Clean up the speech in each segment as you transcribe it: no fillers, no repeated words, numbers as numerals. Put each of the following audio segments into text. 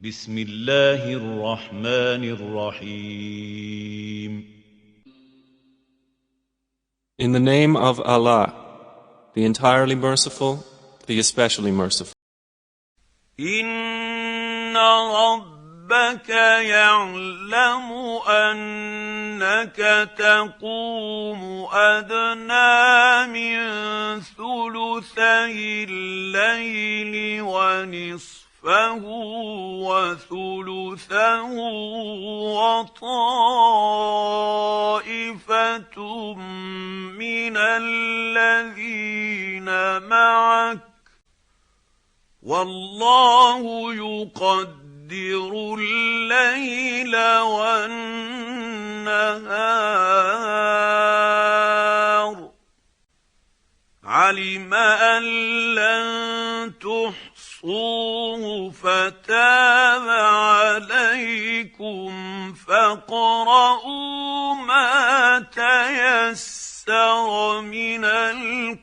بسم الله الرحمن الرحيم. In the name of Allah, the entirely merciful, the especially merciful. إن ربك يعلم أنك تقوم أدنى من ثلثي الليل ونصفه وثلثه وطائفة من الذين معك والله يقدر الليل والنهار علم أن لن تحصوه فتاب عليكم فاقرؤوا ما تيسر من القرآن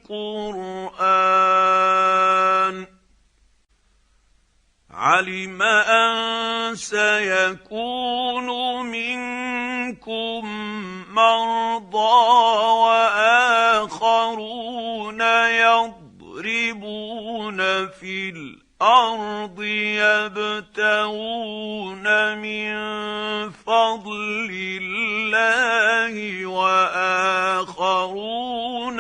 علم أن سيكون منكم مرضى وآخرون يضربون في الأرض يبتغون من فضل الله وآخرون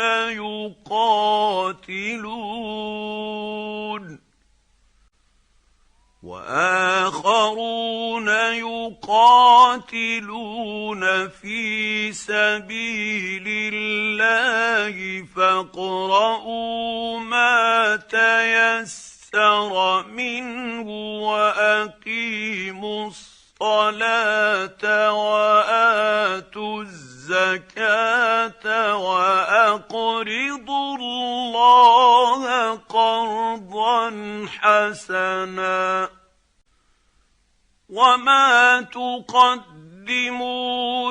يقاتلون في سبيل الله فاقرؤوا ما تيسر منه وأقيموا الصلاة وآتوا الزكاة وأقرضوا الله قرضا حسنا وما تقدموا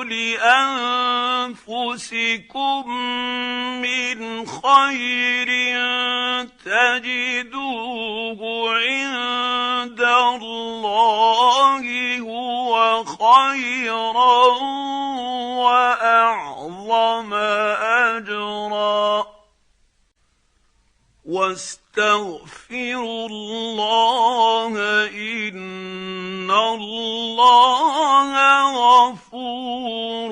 لأنفسكم من خير تجدوه عند الله هو خيرا وأعظم أجرا واستغفروا الله إن الله غفور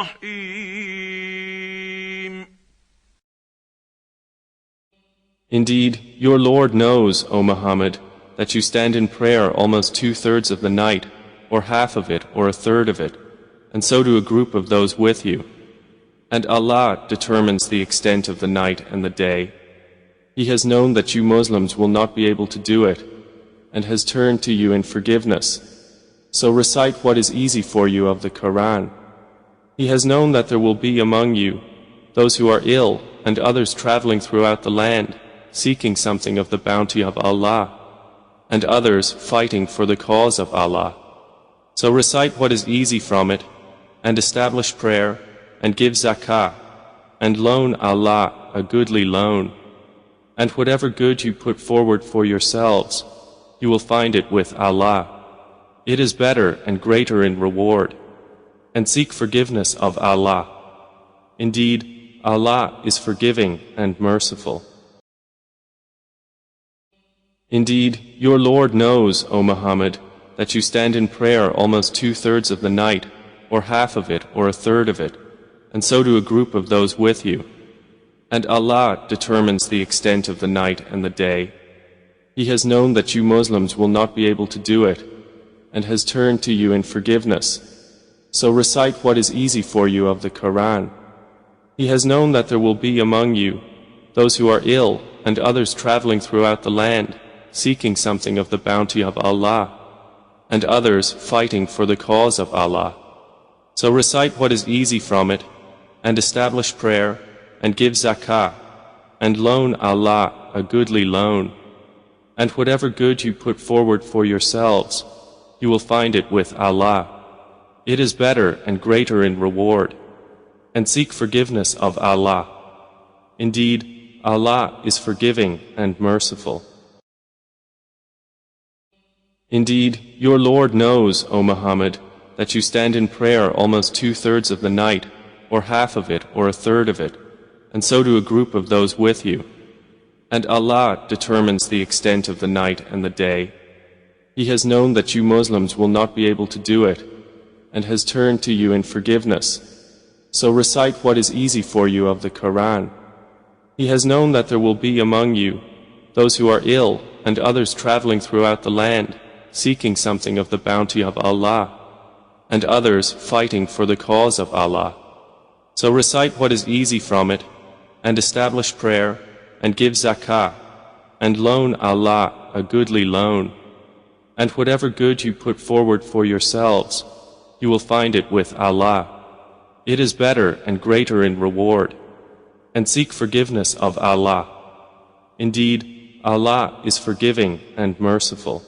رحيم. Indeed, your Lord knows, O Muhammad, that you stand in prayer almost 2/3 of the night, or half of it, or 1/3 of it, and so do a group of those with you. And Allah determines the extent of the night and the day. He has known that you Muslims will not be able to do it, and has turned to you in forgiveness. So recite what is easy for you of the Quran. He has known that there will be among you those who are ill and others traveling throughout the land, seeking something of the bounty of Allah, and others fighting for the cause of Allah. So recite what is easy from it, and establish prayer, and give zakah, and loan Allah a goodly loan. And whatever good you put forward for yourselves, you will find it with Allah. It is better and greater in reward. And seek forgiveness of Allah. Indeed, Allah is forgiving and merciful. Indeed, your Lord knows, O Muhammad, that you stand in prayer almost 2/3 of the night, or half of it, or 1/3 of it, and so do a group of those with you. And Allah determines the extent of the night and the day. He has known that you Muslims will not be able to do it, and has turned to you in forgiveness. So recite what is easy for you of the Quran. He has known that there will be among you those who are ill and others traveling throughout the land, seeking something of the bounty of Allah, and others fighting for the cause of Allah. So recite what is easy from it, and establish prayer, and give zakah, and loan Allah a goodly loan. And whatever good you put forward for yourselves, you will find it with Allah. It is better and greater in reward. And seek forgiveness of Allah. Indeed, Allah is forgiving and merciful. Indeed, your Lord knows, O Muhammad, that you stand in prayer almost 2/3 of the night, or half of it, or 1/3 of it, and so do a group of those with you. And Allah determines the extent of the night and the day. He has known that you Muslims will not be able to do it, and has turned to you in forgiveness. So recite what is easy for you of the Quran. He has known that there will be among you those who are ill and others traveling throughout the land, seeking something of the bounty of Allah, and others fighting for the cause of Allah. So recite what is easy from it, and establish prayer, and give zakah, and loan Allah a goodly loan. And whatever good you put forward for yourselves, you will find it with Allah. It is better and greater in reward. And seek forgiveness of Allah. Indeed, Allah is forgiving and merciful.